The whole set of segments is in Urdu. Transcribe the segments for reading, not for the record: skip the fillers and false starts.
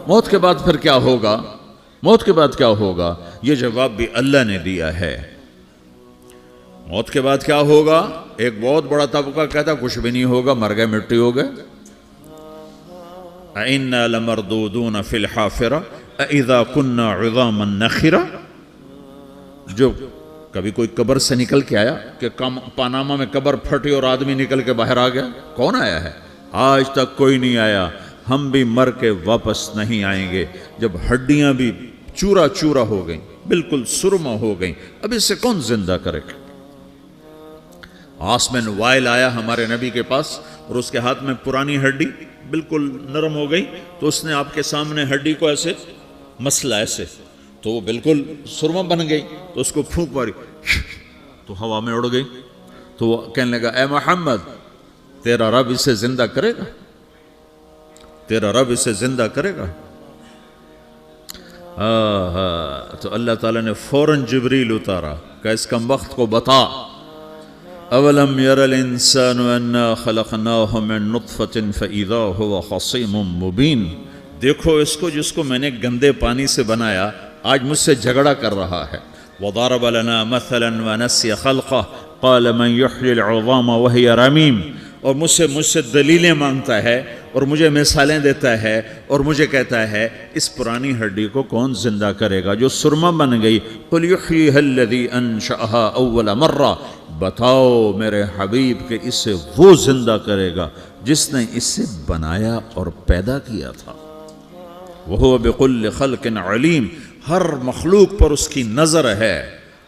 موت کے بعد پھر کیا ہوگا؟ موت کے بعد کیا ہوگا؟ یہ جواب بھی اللہ نے دیا ہے۔ موت کے بعد کیا ہوگا؟ ایک بہت بڑا طبقہ کہتا کچھ بھی نہیں ہوگا، مر گئے، مٹی ہو گئے۔ اِنَّا لَمَرْدُودُونَ فِي الْحَافِرَةِ اِذَا كُنَّا عِظَامًا نَخِرَةً۔ جو کبھی کوئی قبر سے نکل کے آیا کہ پاناما میں قبر پھٹی اور آدمی نکل کے باہر آ گیا؟ کون آیا ہے؟ آج تک کوئی نہیں آیا۔ ہم بھی مر کے واپس نہیں آئیں گے۔ جب ہڈیاں بھی چورا چورا ہو گئیں، بالکل سرما ہو گئیں، اب اس سے کون زندہ کرے گا؟ آسمن وائل آیا ہمارے نبی کے پاس اور اس کے ہاتھ میں پرانی ہڈی بالکل نرم ہو گئی، تو اس نے آپ کے سامنے ہڈی کو ایسے مسلا ایسے، تو وہ بالکل سرما بن گئی، تو اس کو پھونک ماری تو ہوا میں اڑ گئی۔ تو وہ کہنے لگا اے محمد، تیرا رب اسے زندہ کرے گا؟ تیرا رب اسے زندہ کرے گا؟ تو اللہ تعالیٰ نے فوراً جبریل اتارا کہ اس کم وقت کو بتا، اولم یر الانسان انا خلقناہ من نطفۃ فاذا هو خصیم مبین۔ دیکھو اس کو جس کو میں نے گندے پانی سے بنایا، آج مجھ سے جھگڑا کر رہا ہے۔ وضرب لنا مثلا ونسی خلقہ قال من یحیی العظام وہی رمیم۔ اور مجھ سے دلیلیں مانگتا ہے اور مجھے مثالیں دیتا ہے اور مجھے کہتا ہے اس پرانی ہڈی کو کون زندہ کرے گا جو سرما بن گئی؟ قل یحییھا الذی انشأھا اول مرہ۔ بتاؤ میرے حبیب کہ اسے وہ زندہ کرے گا جس نے اسے بنایا اور پیدا کیا تھا۔ وہو بکل خلق علیم۔ ہر مخلوق پر اس کی نظر ہے،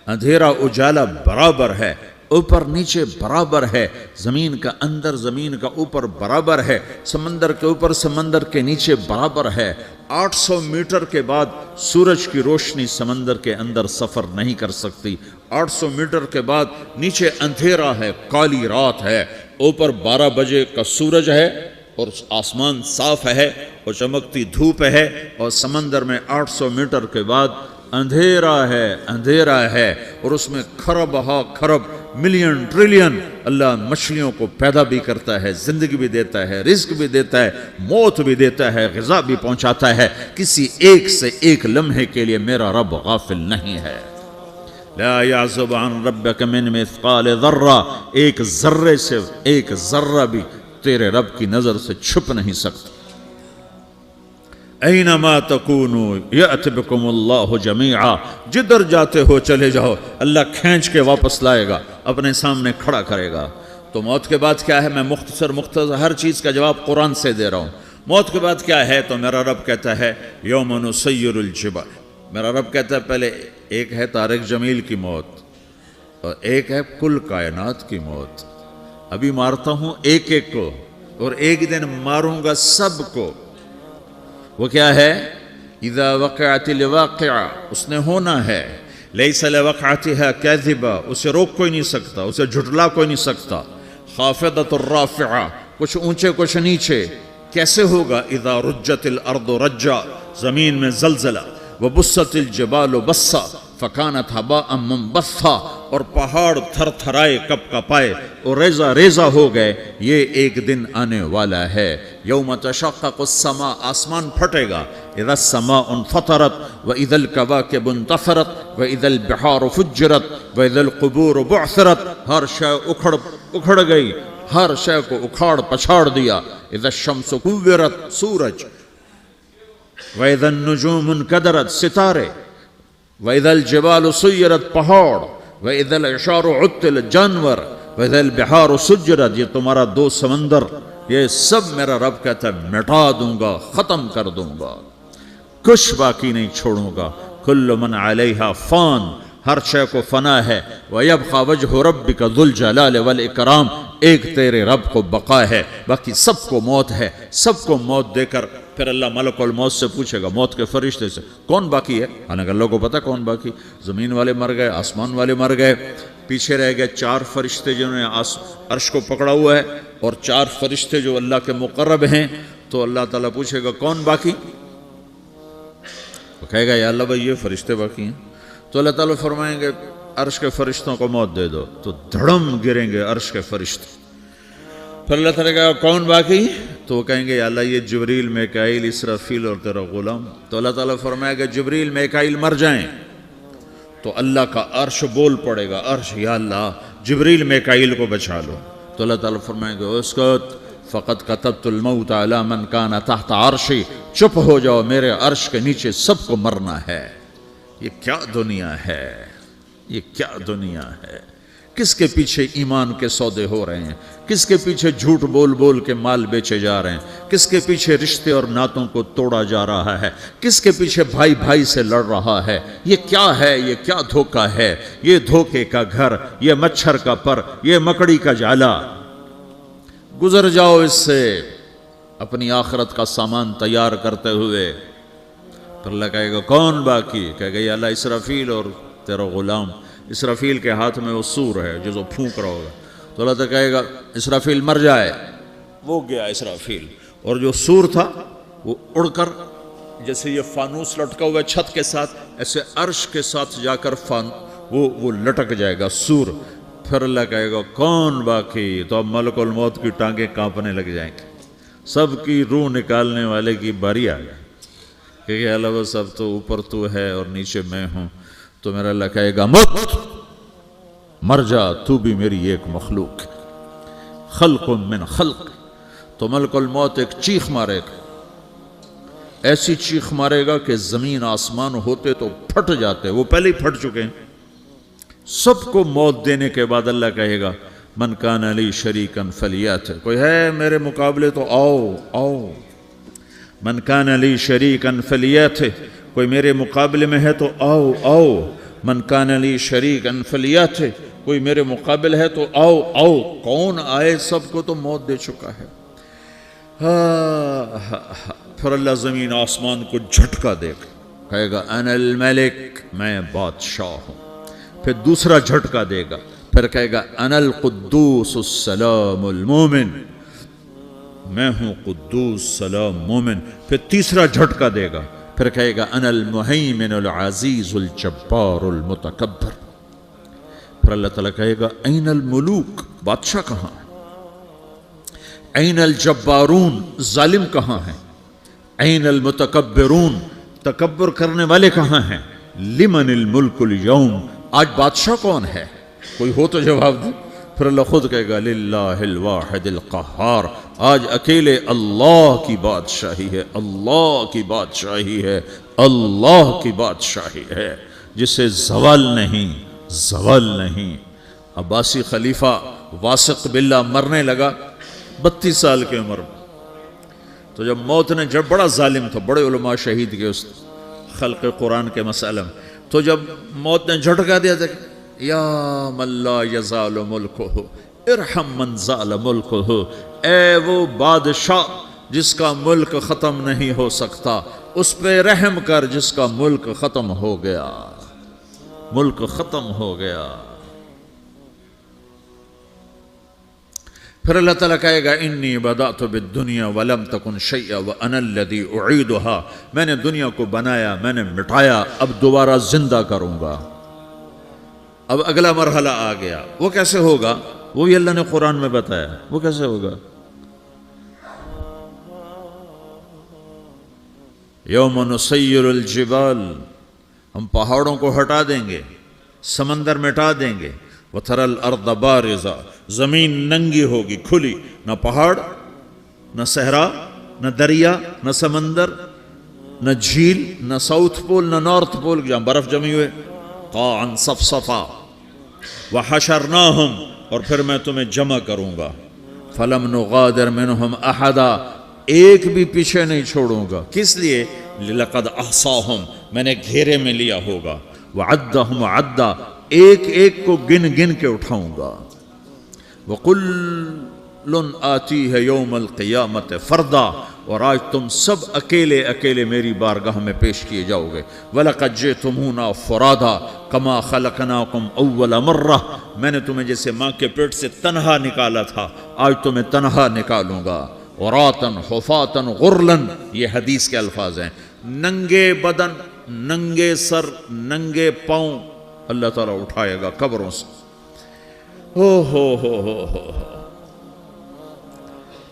اندھیرا اجالا برابر ہے، اوپر نیچے برابر ہے، زمین کا اندر زمین کا اوپر برابر ہے، سمندر کے اوپر سمندر کے نیچے برابر ہے۔ 800 میٹر کے بعد سورج کی روشنی سمندر کے اندر سفر نہیں کر سکتی۔ 800 میٹر کے بعد نیچے اندھیرا ہے، کالی رات ہے، اوپر 12 بجے کا سورج ہے اور آسمان صاف ہے اور چمکتی دھوپ ہے، اور سمندر میں 800 میٹر کے بعد اندھیرا ہے اور اس میں کھرب ہا کھرب ملین ٹریلین اللہ مچھلیوں کو پیدا بھی کرتا ہے، زندگی بھی دیتا ہے، رزق بھی دیتا ہے، موت بھی دیتا ہے، غذا بھی پہنچاتا ہے۔ کسی ایک سے ایک لمحے کے لیے میرا رب غافل نہیں ہے۔ لا يعزب عن ربك من مثقال ذرہ، ایک ذرے سے ایک ذرہ بھی تیرے رب کی نظر سے چھپ نہیں سکتا۔ اینما تکونوا یأت بکم اللہ جمیعا، جدھر جاتے ہو چلے جاؤ، اللہ کھینچ کے واپس لائے گا، اپنے سامنے کھڑا کرے گا۔ تو موت کے بعد کیا ہے؟ میں مختصر ہر چیز کا جواب قرآن سے دے رہا ہوں۔ موت کے بعد کیا ہے؟ تو میرا رب کہتا ہے یوم نسیر الجبال۔ میرا رب کہتا ہے پہلے ایک ہے طارق جمیل کی موت اور ایک ہے کل کائنات کی موت۔ ابھی مارتا ہوں ایک ایک کو اور ایک دن ماروں گا سب کو۔ وہ کیا ہے؟ اذا وقعت الواقعہ، اس نے ہونا ہے۔ لیس لوقعتها کاذبہ، اسے روک کوئی نہیں سکتا، اسے جھٹلا کوئی نہیں سکتا۔ خافضۃ الرافعہ، کچھ اونچے کچھ نیچے۔ کیسے ہوگا؟ اذا رجت الارض رجا، زمین میں زلزلہ۔ وبست الجبال بسا فکانت ہباء منبثا، اور پہاڑ تھر تھرائے کپ کپائے اور ریزہ ریزہ ہو گئے۔ یہ ایک دن آنے والا ہے۔ یوم تشقق السماء، آسمان پھٹے گا۔ اذا السماء انفطرت واذا الکواکب انتثرت واذا البحار فجرت واذا القبور بعثرت، ہر شے اکھڑ گئی، ہر شے کو اکھاڑ پچھاڑ دیا۔ اذا الشمس کورت، سورج۔ وَإِذَا النُّجُومُ انْكَدَرَتْ، ستارے۔ وَإِذَا الْجِبَالُ سُيِّرَتْ، پہاڑ۔ وَإِذَا الْعِشَارُ عُطِّلَتْ، جانور۔ وَإِذَا الْبِحَارُ سُجِّرَتْ، یہ تمہارا دو سمندر، یہ سب میرا رب کہتا ہے مٹا دوں گا، ختم کر دوں گا، کچھ باقی نہیں چھوڑوں گا۔ كُلُّ مَنْ عَلَيْهَا فان، ہر شے کو فنا ہے۔ وَيَبْقَى وَجْهُ رَبِّكَ ذُو الْجَلَالِ وَالْإِكْرَامِ، ایک تیرے رب کو بقا ہے، باقی سب کو موت ہے۔ سب کو موت دے کر پھر اللہ ملک الموت سے پوچھے گا، موت کے فرشتے سے، کون باقی ہے؟ حالانکہ اللہ کو پتہ کون باقی۔ زمین والے مر گئے، آسمان والے مر گئے، پیچھے رہ گئے 4 فرشتے جنہوں نے عرش کو پکڑا ہوا ہے، اور 4 فرشتے جو اللہ کے مقرب ہیں۔ تو اللہ تعالیٰ پوچھے گا کون باقی؟ وہ کہے گا یا اللہ بھائی یہ فرشتے باقی ہیں۔ تو اللہ تعالیٰ فرمائیں گے عرش کے فرشتوں کو موت دے دو، تو دھڑم گریں گے عرش کے فرشتے۔ پھر اللہ تعالیٰ کہا کون باقی؟ تو وہ کہیں گے یا اللہ یہ جبریل میکائیل اسرافیل اور تیرا غلام. تو اللہ تعالیٰ فرمائے گا جبریل میکائیل مر جائیں تو اللہ کا عرش بول پڑے گا, عرش یا اللہ جبریل میکائیل کو بچا لو. تو اللہ تعالیٰ فرمائے گا اسکت فقط کتبت الموت علی من کان تحت عرشی, چپ ہو جاؤ میرے عرش کے نیچے سب کو مرنا ہے. یہ کیا دنیا ہے, یہ کیا دنیا ہے. کس کے پیچھے ایمان کے سودے ہو رہے ہیں, کس کے پیچھے جھوٹ بول بول کے مال بیچے جا رہے ہیں, کس کے پیچھے رشتے اور ناتوں کو توڑا جا رہا ہے, کس کے پیچھے بھائی بھائی سے لڑ رہا ہے. یہ کیا ہے, یہ کیا دھوکہ ہے, یہ دھوکے کا گھر, یہ مچھر کا پر, یہ مکڑی کا جالا. گزر جاؤ اس سے اپنی آخرت کا سامان تیار کرتے ہوئے. پھر اللہ کہے گا کون باقی؟ کہے گا یا اللہ اسرافیل اور تیرا غلام. اسرافیل کے ہاتھ میں وہ سور ہے جو پھونک رہا ہوگا. تو اللہ تعالیٰ کہے گا اسرافیل مر جائے. وہ گیا اسرافیل, اور جو سور تھا وہ اڑ کر جیسے یہ فانوس لٹکا ہوا ہے چھت کے ساتھ, ایسے عرش کے ساتھ جا کر وہ لٹک جائے گا سور. پھر اللہ کہے گا کون باقی؟ تو اب ملک الموت کی ٹانگیں کانپنے لگ جائیں گی, سب کی روح نکالنے والے کی باری آ گئی کہ اللہ وہ سب تو اوپر تو ہے اور نیچے میں ہوں. تو میرا اللہ کہے گا مت, مر جا, تو بھی میری ایک مخلوق ہے, خلق من خلق. تو ملک الموت ایک چیخ مارے گا, ایسی چیخ مارے گا کہ زمین آسمان ہوتے تو پھٹ جاتے, وہ پہلے ہی پھٹ چکے ہیں. سب کو موت دینے کے بعد اللہ کہے گا من کان لی شریکن فلیات, کوئی ہے میرے مقابلے تو آؤ آؤ. من کان لی شریکن فلیات, کوئی میرے مقابلے میں ہے تو آؤ آؤ. من کان لی شریکن فلیات, کوئی میرے مقابل ہے تو آؤ آؤ. کون آئے؟ سب کو تو موت دے چکا ہے. پھر اللہ زمین آسمان کو جھٹکا دے گا, کہے گا انا الملک, میں بادشاہ ہوں. پھر دوسرا جھٹکا دے گا, پھر کہے گا انا القدوس السلام المومن, میں ہوں قدوس سلام مومن. پھر تیسرا جھٹکا دے گا, پھر کہے گا انا المہیمن العزیز الجبار المتکبر. پھر اللہ تعالیٰ کہے گا این الملوک, بادشاہ کہاں ہے؟ این الجبارون, ظالم کہاں ہیں؟ این المتکبرون, تکبر کرنے والے کہاں ہیں؟ لمن الملک اليوم, آج بادشاہ کون ہے؟ کوئی ہو تو جواب دے. پھر اللہ خود کہے گا للہ الواحد القہار, آج اکیلے اللہ کی بادشاہی ہے, اللہ کی بادشاہی ہے, اللہ کی بادشاہی ہے, جسے زوال نہیں, زوال نہیں. عباسی خلیفہ واثق باللہ مرنے لگا 32 سال کی عمر میں. تو جب موت نے, جب بڑا ظالم تھا, بڑے علماء شہید کے اس خلق قرآن کے مسئلہ میں, تو جب موت نے جھٹکا دیا تھا یا من لا یزال ملکہ ارحم من زال ملکہ, اے وہ بادشاہ جس کا ملک ختم نہیں ہو سکتا, اس پہ رحم کر جس کا ملک ختم ہو گیا, ملک ختم ہو گیا. پھر اللہ تعالیٰ کہے گا انی بدأت بالدنیا ولم تکن شیئا وانا الذی اعیدہا, میں نے دنیا کو بنایا, میں نے مٹایا, اب دوبارہ زندہ کروں گا. اب اگلا مرحلہ آ گیا. وہ کیسے ہوگا؟ وہ بھی اللہ نے قرآن میں بتایا. وہ کیسے ہوگا؟ یوم نسیر الجبال, ہم پہاڑوں کو ہٹا دیں گے, سمندر مٹا دیں گے. وَتَرَى الْأَرْضَ بَارِزَةً, زمین ننگی ہوگی, کھلی, نہ پہاڑ, نہ صحرا, نہ دریا, نہ سمندر, نہ جھیل, نہ ساؤتھ پول, نہ نارتھ پول جہاں برف جمی ہوئے. قَاعًا صَفْصَفًا وَحَشَرْنَاهُمْ, اور پھر میں تمہیں جمع کروں گا. فَلَمْ نُغَادِرْ مِنْهُمْ أَحَدًا, ایک بھی پیچھے نہیں چھوڑوں گا. کس لیے؟ لَقَدْ أَحْصَاهُمْ, میں نے گھیرے میں لیا ہوگا. وَعَدَّهُمْ عَدًّا, ایک ایک کو گن گن کے اٹھاؤں گا. وَقُلٌّ آتِيهَ يَوْمَ الْقِيَامَةِ فَرْدًا, اور آج تم سب اکیلے اکیلے میری بارگاہ میں پیش کیے جاؤ گے. وَلَقَدْ جِئْتُمُونَا فُرَادًا كَمَا خَلَقْنَاكُمْ أَوَّلَ مَرَّةٍ, میں نے تمہیں جیسے ماں کے پیٹ سے تنہا نکالا تھا, آج تمہیں تنہا نکالوں گا. عُرَاةً حُفَاةً غُرْلًا, یہ حدیث کے الفاظ ہیں. ننگے بدن, ننگے سر, ننگے پاؤں اللہ تعالیٰ اٹھائے گا قبروں سے. ہو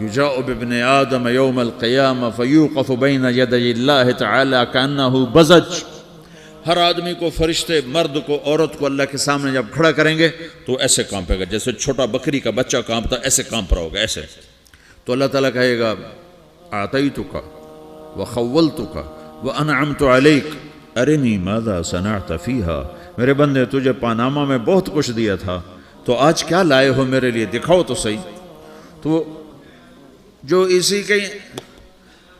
یجاء بابن آدم یوم القیامہ فیوقف بین یدی اللہ تعالی کأنہ بزج، ہر آدمی کو، فرشتے، مرد کو، عورت کو اللہ کے سامنے جب کھڑا کریں گے تو ایسے کانپے گا، جیسے چھوٹا بکری کا بچہ کانپتا، ایسے کانپ رہا ہوگا، ایسے. تو اللہ تعالیٰ کہے گا اعطیتک وخولتک وانعمت علیک ارنی ماذا صنعت فیہا، میرے بندے تجھے پاناما میں بہت کچھ دیا تھا، تو آج کیا لائے ہو میرے لیے، دکھاؤ تو صحیح. تو جو اسی کے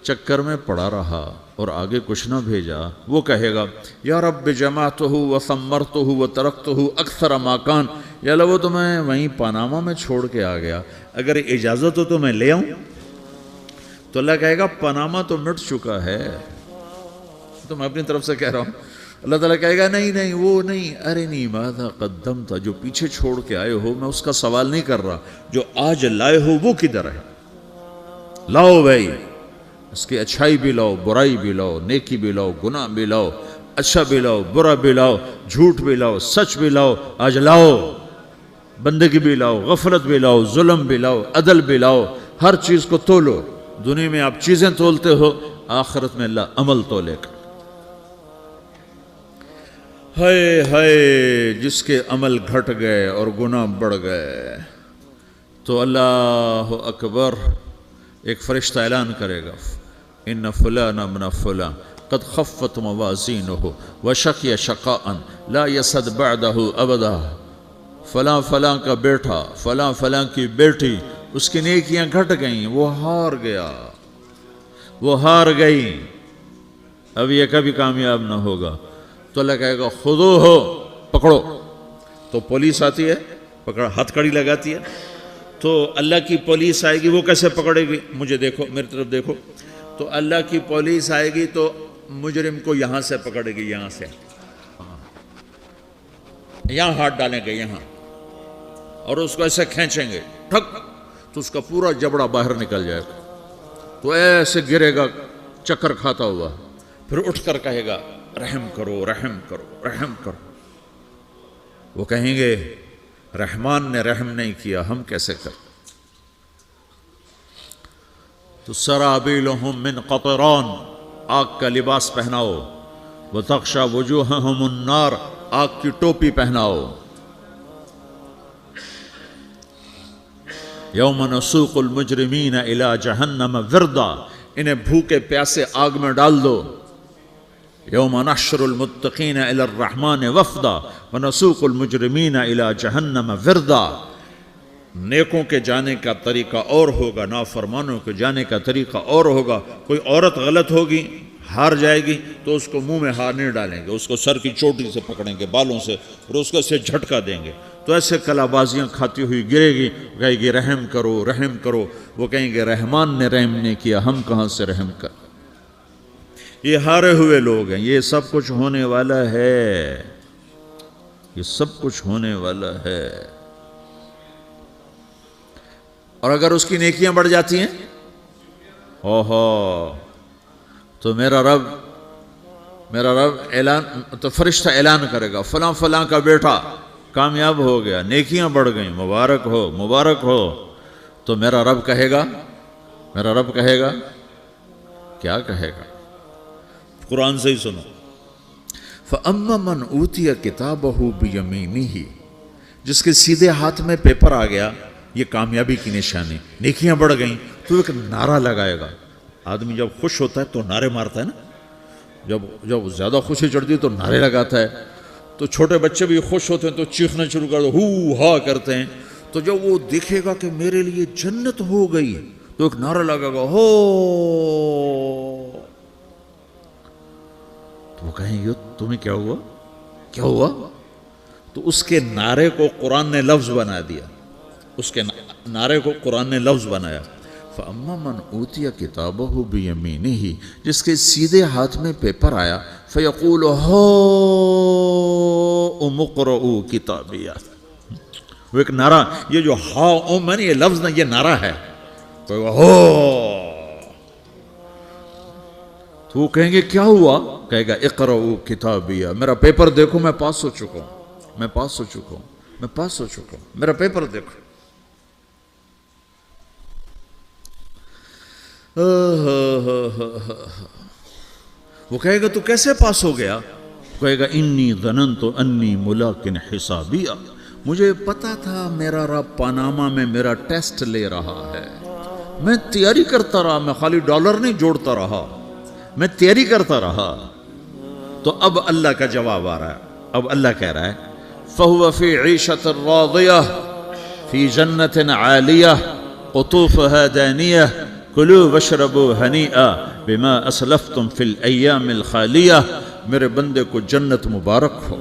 چکر میں پڑا رہا اور آگے کچھ نہ بھیجا، وہ کہے گا یا رب جمعتہ وثمرتہ وترکتہ اکثر ما کان، یا اللہ وہ تو میں وہیں پاناما میں چھوڑ کے آ گیا، اگر اجازت ہو تو میں لے آؤں. تو اللہ کہے گا پاناما تو مٹ چکا ہے، تو میں اپنی طرف سے کہہ رہا ہوں. اللہ تعالیٰ کہے گا نہیں نہیں وہ نہیں، ارنی ماذا قدمت، جو پیچھے چھوڑ کے آئے ہو میں اس کا سوال نہیں کر رہا، جو آج لائے ہو وہ کدھر ہے، لاؤ بھائی، اس کی اچھائی بھی لاؤ، برائی بھی لاؤ، نیکی بھی لاؤ، گناہ بھی لاؤ، اچھا بھی لاؤ، برا بھی لاؤ، جھوٹ بھی لاؤ، سچ بھی لاؤ، آج لاؤ، بندگی بھی لاؤ، غفلت بھی لاؤ، ظلم بھی لاؤ، عدل بھی لاؤ، ہر چیز کو تولو. دنیا میں آپ چیزیں تولتے ہو، آخرت میں اللہ عمل تولے گا. ہائے ہائے جس کے عمل گھٹ گئے اور گناہ بڑھ گئے، تو اللہ اکبر، ایک فرشتہ اعلان کرے گا ان فلان من فلان قد خفت موازینہ وشقی شقاء لا یسد بعدہ ابدا، فلاں فلاں کا بیٹا، فلاں فلاں کی بیٹی، اس کی نیکیاں گھٹ گئیں، وہ ہار گیا، وہ ہار گئی، اب یہ کبھی کامیاب نہ ہوگا. تو اللہ کہے گا خودو ہو، پکڑو. تو پولیس آتی ہے، پکڑ، ہتھ کڑی لگاتی ہے. تو اللہ کی پولیس آئے گی، وہ کیسے پکڑے گی، مجھے دیکھو، میری طرف دیکھو. تو اللہ کی پولیس آئے گی تو مجرم کو یہاں سے پکڑے گی، یہاں سے، یہاں ہاتھ ڈالیں گے یہاں، اور اس کو ایسے کھینچیں گے، ٹھک، تو اس کا پورا جبڑا باہر نکل جائے گا. تو ایسے گرے گا چکر کھاتا ہوا، پھر اٹھ کر کہے گا رحم کرو، رحم کرو، رحم کرو. وہ کہیں گے رحمان نے رحم نہیں کیا، ہم کیسے کر. تو سرابیلہم من قطران، آگ کا لباس پہناؤ، وتغشا وجوہہم النار، آگ کی ٹوپی پہناؤ. یوم نسوق المجرمین الی جہنم وردا، انہیں بھوکے پیاسے آگ میں ڈال دو. یوم نحشر المتقین الی الرحمن وفدا ونسوق المجرمین الی جہنم وردا. نیکوں کے جانے کا طریقہ اور ہوگا، نافرمانوں کے جانے کا طریقہ اور ہوگا. کوئی عورت غلط ہوگی، ہار جائے گی، تو اس کو منہ میں ہار نہیں ڈالیں گے، اس کو سر کی چوٹی سے پکڑیں گے، بالوں سے، اور اس کو اسے جھٹکا دیں گے. تو ایسے کلا بازیاں کھاتی ہوئی گرے گی، کہے گی رحم کرو، رحم کرو. وہ کہیں گے رحمان نے رحم نہیں کیا، ہم کہاں سے رحم کر. یہ ہارے ہوئے لوگ ہیں. یہ سب کچھ ہونے والا ہے، یہ سب کچھ ہونے والا ہے. اور اگر اس کی نیکیاں بڑھ جاتی ہیں، اوہو، تو میرا رب اعلان، تو فرشتہ اعلان کرے گا فلاں فلاں کا بیٹا کامیاب ہو گیا، نیکیاں بڑھ گئیں، مبارک ہو، مبارک ہو. تو میرا رب کہے گا کیا کہے گا، قرآن سے ہی سنو. فَأَمَّا مَنْ أُوتِيَ كِتَابَهُ بِيَمِينِهِ، جس کے سیدھے ہاتھ میں پیپر آ گیا، یہ کامیابی کی نشانی، نیکیاں بڑھ گئیں. تو ایک نعرہ لگائے گا. آدمی جب خوش ہوتا ہے تو نعرے مارتا ہے نا، جب زیادہ خوشی چڑھتی ہے تو نعرے لگاتا ہے. تو چھوٹے بچے بھی خوش ہوتے ہیں تو چیخنا شروع کر دو، ہو ہا کرتے ہیں. تو جب وہ دیکھے گا کہ میرے لیے جنت ہو گئی، تو ایک نعرہ لگے گا، ہو. تو وہ کہیں گے تمہیں کیا ہوا، کیا ہوا. تو اس کے نعرے کو قرآن نے لفظ بنا دیا، اس کے نعرے کو قرآن نے لفظ بنایا. فَأَمَّا مَنْ أُوتِيَ كِتَابَهُ بِيَمِينِهِ، جس کے سیدھے ہاتھ میں پیپر آیا، فَيَقُولُ هَاؤْمُ اقْرَءُوا كِتَابِيَهْ. وہ ایک نعرہ، یہ جو ہاؤم ہے نا، یہ لفظ نہ، یہ نعرہ ہے. تو وہ کہیں گے کیا ہوا، کہے گا اقرؤوا کتابیہ، میرا پیپر دیکھو، میں پاس ہو چکا ہوں، میں پاس ہو چکا ہوں، میں پاس ہو چکا ہوں، میرا پیپر دیکھو. وہ کہے گا تو کیسے پاس ہو گیا؟ کہے گا انی ظننت انی ملاقن حسابیہ، مجھے پتا تھا میرا رب پاناما میں میرا ٹیسٹ لے رہا ہے، میں تیاری کرتا رہا، میں خالی ڈالر نہیں جوڑتا رہا، میں تیاری کرتا رہا۔ تو اب اللہ کا جواب آ رہا ہے، اب اللہ کہہ رہا ہے فَهُوَ فِي عِيشَةٍ رَاضِيَةٍ فِي جَنَّةٍ عَالِيَةٍ قُطُوفُهَا دَانِيَةٌ كُلُوا وَاشْرَبُوا هَنِيئًا بِمَا أَسْلَفْتُمْ فِي الْأَيَّامِ الْخَالِيَةِ، میرے بندے کو جنت مبارک ہو،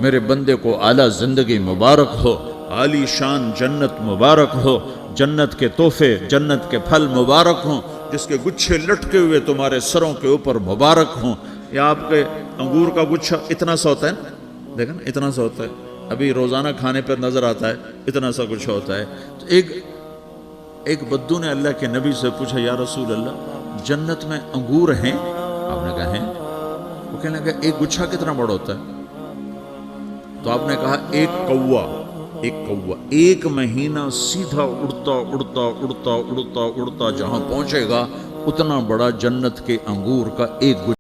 میرے بندے کو اعلیٰ زندگی مبارک ہو، عالی شان جنت مبارک ہو، جنت کے تحفے، جنت کے پھل مبارک ہوں، جس کے گچھے لٹکے ہوئے تمہارے سروں کے اوپر مبارک ہوں۔ یا آپ کے انگور کا گچھا اتنا سا ہوتا ہے نا، دیکھیں نا اتنا سا ہوتا ہے، ابھی روزانہ کھانے پر نظر آتا ہے، اتنا سا گچھا ہوتا ہے۔ تو ایک بدو نے اللہ کے نبی سے پوچھا یا رسول اللہ جنت میں انگور ہیں؟ آپ نے کہا ہیں۔ وہ کہنے لگا ایک گچھا کتنا بڑا ہوتا ہے؟ تو آپ نے کہا ایک مہینہ سیدھا اڑتا جہاں پہنچے گا اتنا بڑا جنت کے انگور کا ایک گچھا